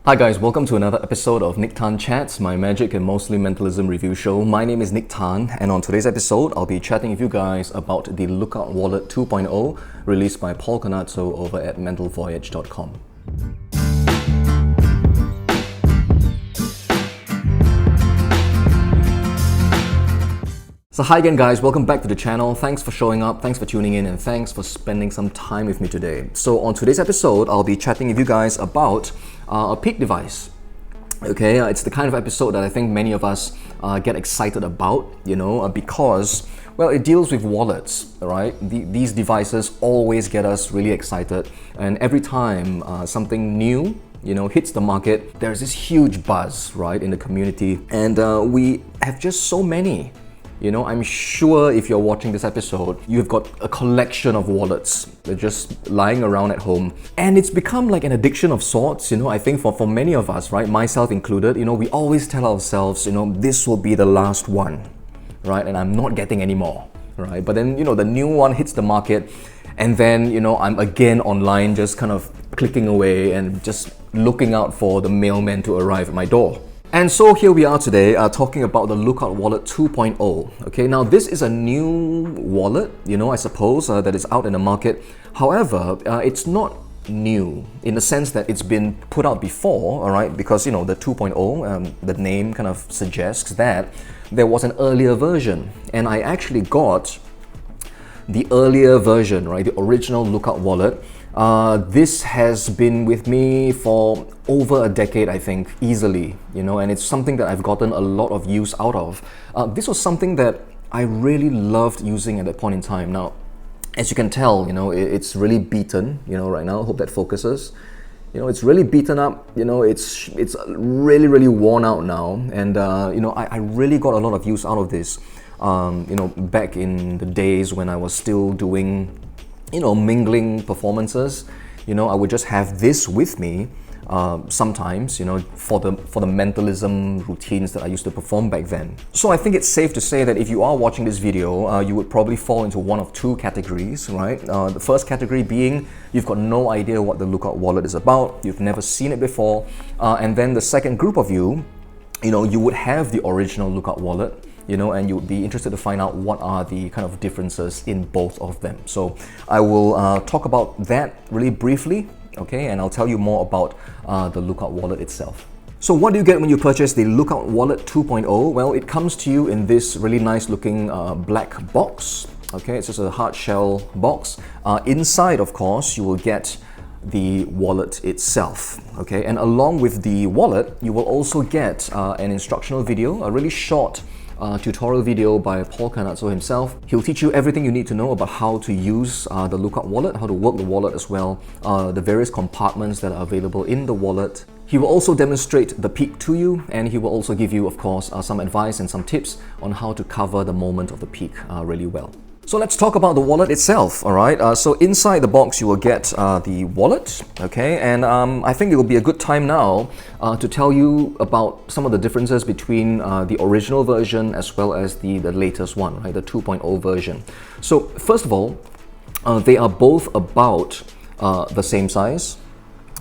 Hi guys, welcome to another episode of Nick Tan Chats, my magic and mostly mentalism review show. My name is Nick Tan, and on today's episode, I'll be chatting with you guys about the Lookout Wallet 2.0 released by Paul Carnazzo over at mentalvoyage.com. So hi again guys, welcome back to the channel. Thanks for showing up, thanks for tuning in, and thanks for spending some time with me today. So on today's episode, I'll be chatting with you guys about a peak device. Okay, it's the kind of episode that I think many of us get excited about, because, well, it deals with wallets, right? These devices always get us really excited, and every time something new hits the market, there's this huge buzz, right, in the community, and we have just so many. I'm sure if you're watching this episode, you've got a collection of wallets. They're just lying around at home. And it's become like an addiction of sorts, I think for many of us, right, myself included, we always tell ourselves, this will be the last one, right, and I'm not getting any more, right? But then, the new one hits the market, and then, I'm again online just kind of clicking away and just looking out for the mailman to arrive at my door. And so here we are today talking about the Lookout Wallet 2.0. Okay, now this is a new wallet, I suppose, that is out in the market. However, it's not new in the sense that it's been put out before, all right, because the 2.0, the name kind of suggests that there was an earlier version, and I actually got the earlier version, right, the original Lookout Wallet. This has been with me for over a decade, I think, easily, and it's something that I've gotten a lot of use out of. This was something that I really loved using at that point in time. Now, as you can tell, it's really beaten, right now. I hope that focuses. It's really beaten up, it's really, really worn out now, and I really got a lot of use out of this, back in the days when I was still doing mingling performances. I would just have this with me sometimes, for the mentalism routines that I used to perform back then. So I think it's safe to say that if you are watching this video, you would probably fall into one of two categories, right? The first category being you've got no idea what the Lookout Wallet is about, you've never seen it before, and then the second group of you, you would have the original Lookout Wallet, and you would be interested to find out what are the kind of differences in both of them. So I will talk about that really briefly, okay, and I'll tell you more about the Lookout Wallet itself. So what do you get when you purchase the Lookout Wallet 2.0? Well, it comes to you in this really nice looking black box, okay, it's just a hard shell box. Inside, of course, you will get the wallet itself, okay, and along with the wallet, you will also get an instructional video, a really short tutorial video by Paul Carnazzo himself. He'll teach you everything you need to know about how to use the Lookout Wallet, how to work the wallet as well, the various compartments that are available in the wallet. He will also demonstrate the peak to you, and he will also give you, of course, some advice and some tips on how to cover the moment of the peak really well. So let's talk about the wallet itself, all right? So inside the box, you will get the wallet, okay? And I think it will be a good time now to tell you about some of the differences between the original version as well as the latest one, right? The 2.0 version. So first of all, they are both about the same size,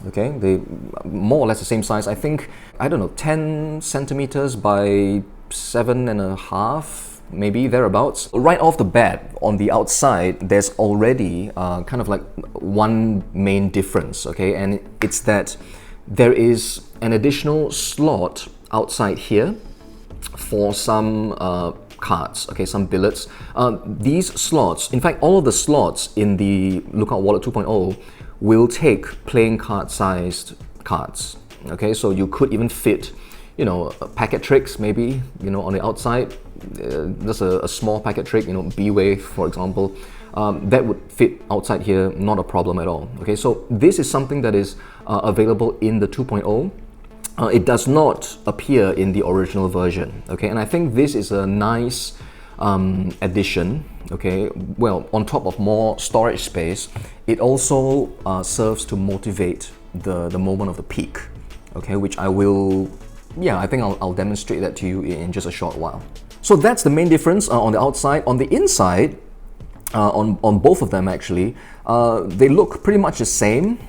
okay? They more or less the same size. I think, 10 centimeters by 7.5, maybe thereabouts. Right off the bat, on the outside, there's already kind of like one main difference, okay? And it's that there is an additional slot outside here for some cards, okay, some billets. These slots, in fact, all of the slots in the Lookout Wallet 2.0 will take playing card sized cards, okay? So you could even fit packet tricks maybe, on the outside. Just a small packet trick, B-Wave, for example, that would fit outside here, not a problem at all. Okay, so this is something that is available in the 2.0. It does not appear in the original version, okay, and I think this is a nice addition, okay. Well, on top of more storage space, it also serves to motivate the moment of the peak, okay, which I will, I think I'll demonstrate that to you in just a short while. So that's the main difference on the outside. On the inside, on both of them actually, they look pretty much the same.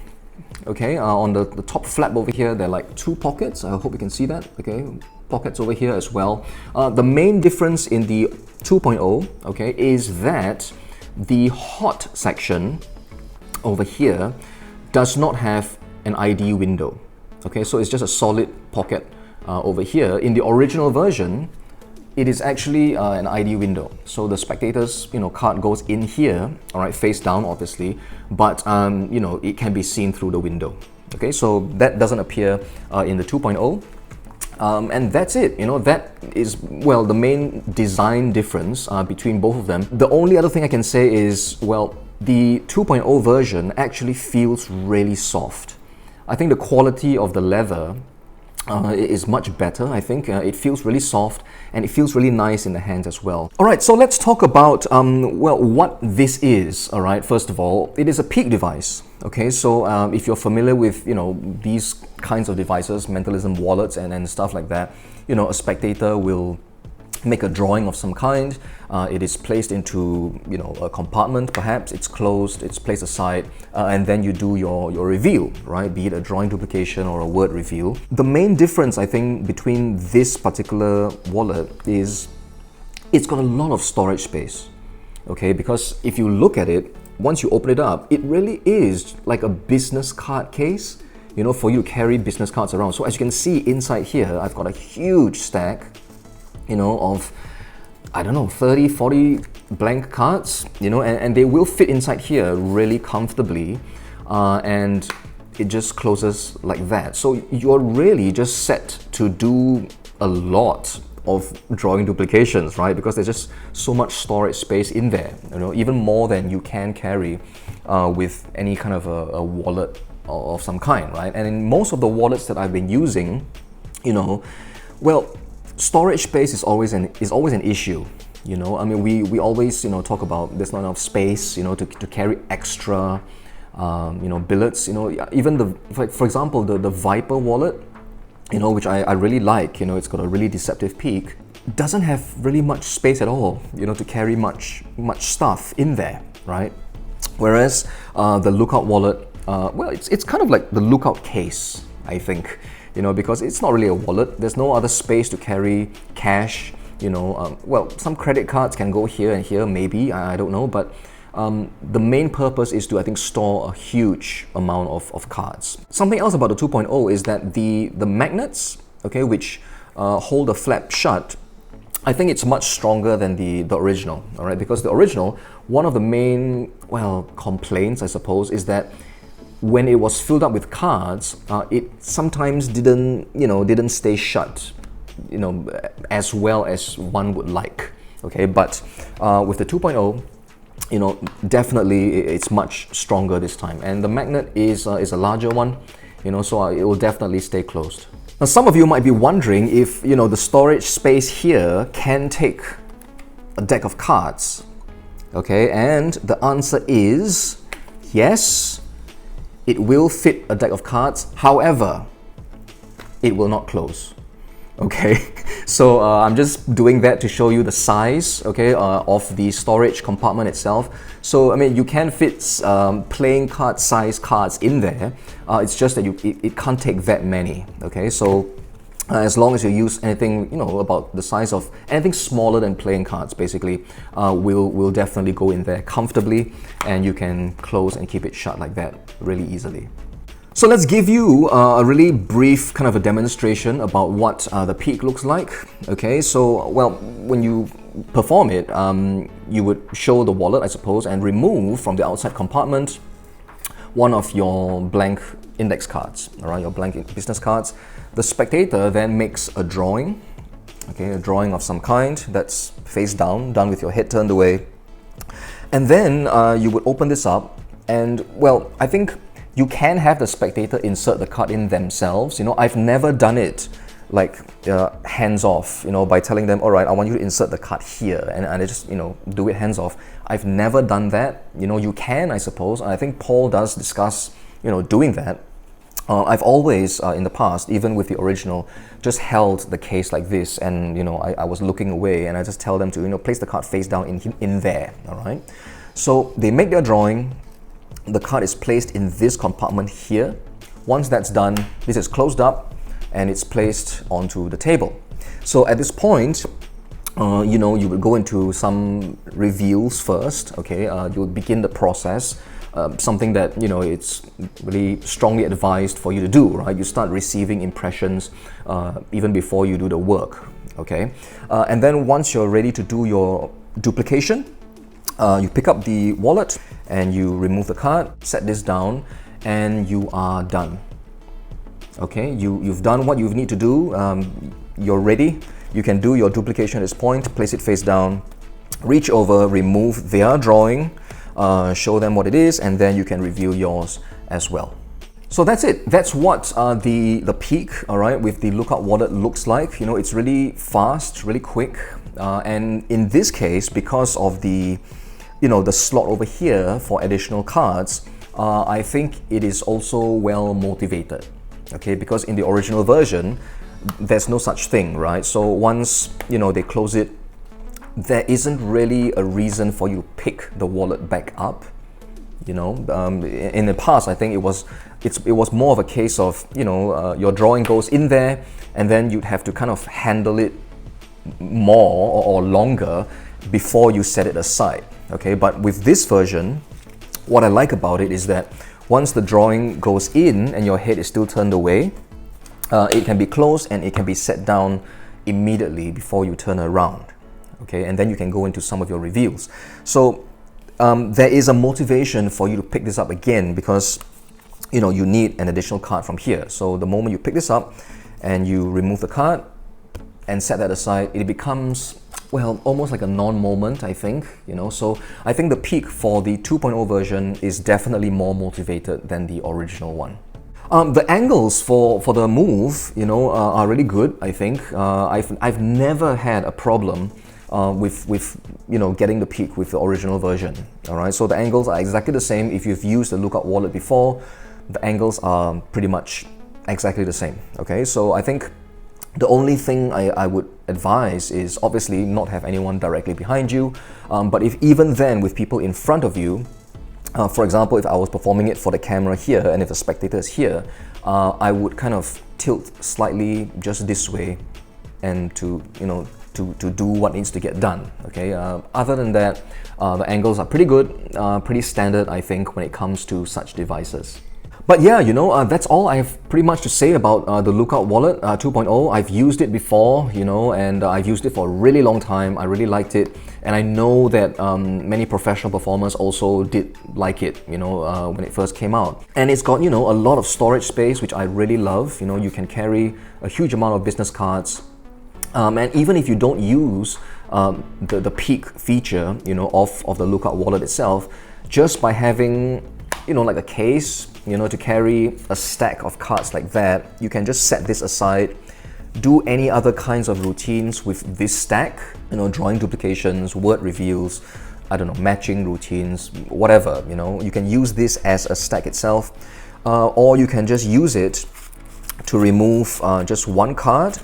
Okay, on the top flap over here, there are like 2 pockets. I hope you can see that. Okay, pockets over here as well. The main difference in the 2.0, okay, is that the hot section over here does not have an ID window. Okay, so it's just a solid pocket over here. In the original version, it is actually an ID window. So the spectator's card goes in here, all right, face down obviously, but it can be seen through the window. Okay, so that doesn't appear in the 2.0. And that's it. That is, well, the main design difference between both of them. The only other thing I can say is, well, the 2.0 version actually feels really soft. I think the quality of the leather is much better. I think it feels really soft and it feels really nice in the hands as well. All right, so let's talk about well, what this is. All right, first of all, it is a peak device. Okay, so if you're familiar with these kinds of devices, mentalism wallets and stuff like that, a spectator will make a drawing of some kind. It is placed into a compartment, perhaps it's closed, it's placed aside, and then you do your reveal, right? Be it a drawing duplication or a word reveal. The main difference, I think, between this particular wallet is it's got a lot of storage space. Okay, because if you look at it, once you open it up, it really is like a business card case, for you to carry business cards around. So as you can see inside here, I've got a huge stack of, I don't know, 30, 40 blank cards, and they will fit inside here really comfortably, and it just closes like that. So you're really just set to do a lot of drawing duplications, right? Because there's just so much storage space in there, even more than you can carry with any kind of a wallet of some kind, right? And in most of the wallets that I've been using, well, storage space is always an issue. I mean, we always talk about there's not enough space to carry extra billets. Even for example, the Viper wallet, which I really like. It's got a really deceptive peak, doesn't have really much space at all to carry much stuff in there, right? Whereas the Lookout wallet, well, it's kind of like the Lookout case, I think. Because it's not really a wallet. There's no other space to carry cash. Well, some credit cards can go here and here, maybe, I don't know. But the main purpose is to, I think, store a huge amount of cards. Something else about the 2.0 is that the magnets, okay, which hold the flap shut, I think it's much stronger than the original, all right? Because the original, one of the main, well, complaints, I suppose, is that when it was filled up with cards, it sometimes didn't stay shut, as well as one would like. Okay, but with the 2.0, definitely it's much stronger this time, and the magnet is a larger one, so it will definitely stay closed. Now, some of you might be wondering if the storage space here can take a deck of cards. Okay, and the answer is yes. It will fit a deck of cards, however, it will not close. Okay, so I'm just doing that to show you the size, okay, of the storage compartment itself. So I mean, you can fit playing card size cards in there. It's just that it can't take that many. Okay, so as long as you use anything, about the size of anything smaller than playing cards, basically, will definitely go in there comfortably, and you can close and keep it shut like that really easily. So let's give you a really brief kind of a demonstration about what the peak looks like. Okay, so well, when you perform it, you would show the wallet, I suppose, and remove from the outside compartment one of your blank index cards, all right, your blank business cards. The spectator then makes a drawing, okay, a drawing of some kind that's face down, done with your head turned away. And then you would open this up, and well, I think you can have the spectator insert the card in themselves. I've never done it like hands off, by telling them, all right, I want you to insert the card here, and I just, do it hands off. I've never done that. You can, I suppose. I think Paul does discuss, doing that. I've always, in the past, even with the original, just held the case like this, and I was looking away, and I just tell them to place the card face down in there. All right. So they make their drawing. the card is placed in this compartment here. Once that's done, this is closed up and it's placed onto the table. So at this point, you know, you will go into some reveals first, okay? You'll begin the process, something that, you know, it's really strongly advised for you to do, right? You start receiving impressions even before you do the work, okay? And then once you're ready to do your duplication, you pick up the wallet and you remove the card, set this down, and you are done. Okay, you've done what you need to do, you're ready. You can do your duplication at this point, place it face down, reach over, remove their drawing, show them what it is, and then you can reveal yours as well. So that's it. That's what the peak, all right, with the Lookout wallet looks like. You know, it's really fast, really quick, and in this case, because of the, you know, the slot over here for additional cards, I think it is also well motivated. Okay, because in the original version, there's no such thing, right? So once, you know, they close it, there isn't really a reason for you to pick the wallet back up. You know, in the past, I think it was more of a case of, you know, your drawing goes in there, and then you'd have to kind of handle it more or longer before you set it aside. Okay, but with this version, what I like about it is that once the drawing goes in and your head is still turned away, it can be closed and it can be set down immediately before you turn around. Okay, and then you can go into some of your reveals. So there is a motivation for you to pick this up again because, you know, you need an additional card from here. So the moment you pick this up and you remove the card and set that aside, it becomes, well, almost like a non-moment, I think, you know. So I think the peak for the 2.0 version is definitely more motivated than the original one. The angles for the move, you know, are really good, I think. I've never had a problem with you know, getting the peak with the original version. All right, so the angles are exactly the same. If you've used the Lookout wallet before, the angles are pretty much exactly the same. Okay, so I think the only thing I would advise is obviously not have anyone directly behind you, but if even then with people in front of you, for example, if I was performing it for the camera here and if the spectator is here, I would kind of tilt slightly just this way and to, you know, to do what needs to get done. Okay. Other than that, the angles are pretty good, pretty standard, I think, when it comes to such devices. But yeah, you know, that's all I have pretty much to say about the Lookout wallet 2.0. I've used it before, you know, and I've used it for a really long time. I really liked it, and I know that many professional performers also did like it, you know, when it first came out. And it's got, you know, a lot of storage space, which I really love. You know, you can carry a huge amount of business cards, and even if you don't use the peak feature, you know, of the Lookout wallet itself, just by having, you know, like a case, you know, to carry a stack of cards like that, you can just set this aside, do any other kinds of routines with this stack, you know, drawing duplications, word reveals, I don't know, matching routines, whatever, you know. You can use this as a stack itself, or you can just use it to remove just one card,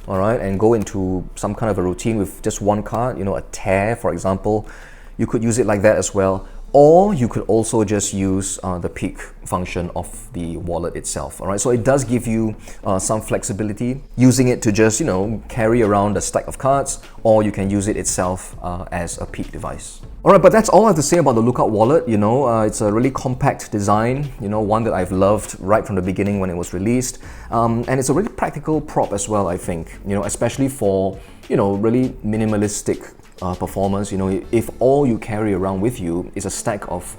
all right, and go into some kind of a routine with just one card, you know, a tear, for example. You could use it like that as well. Or you could also just use the peak function of the wallet itself. All right, so it does give you some flexibility, using it to just, you know, carry around a stack of cards, or you can use it itself as a peak device. All right, but that's all I have to say about the Lookout wallet. You know, it's a really compact design, you know, one that I've loved right from the beginning when it was released. And it's a really practical prop as well, I think, you know, especially for, you know, really minimalistic performance. You know, if all you carry around with you is a stack of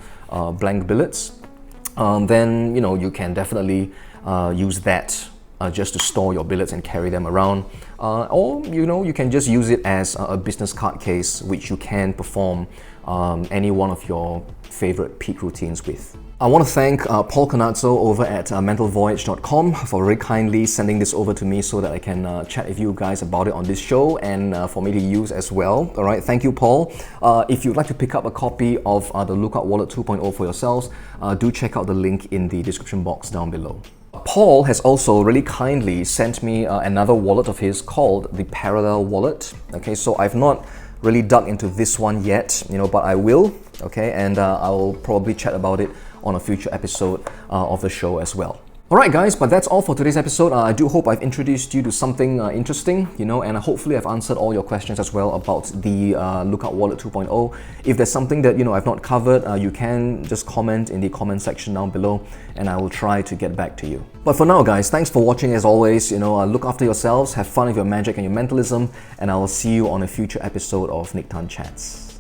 blank billets, then, you know, you can definitely use that just to store your billets and carry them around, or, you know, you can just use it as a business card case, which you can perform any one of your favorite peak routines with. I want to thank Paul Carnazzo over at mentalvoyage.com for very kindly sending this over to me so that I can chat with you guys about it on this show, and for me to use as well. All right, thank you, Paul. If you'd like to pick up a copy of the Lookout Wallet 2.0 for yourselves, do check out the link in the description box down below. Paul has also really kindly sent me another wallet of his called the Parallel Wallet. Okay, so I've not really dug into this one yet, you know, but I will. Okay, and I'll probably chat about it on a future episode of the show as well. Alright guys, but that's all for today's episode. I do hope I've introduced you to something interesting, and hopefully I've answered all your questions as well about the Lookout Wallet 2.0. If there's something that I've not covered, you can just comment in the comment section down below and I will try to get back to you. But for now guys, thanks for watching as always. Look after yourselves, have fun with your magic and your mentalism, and I will see you on a future episode of Nique Chats.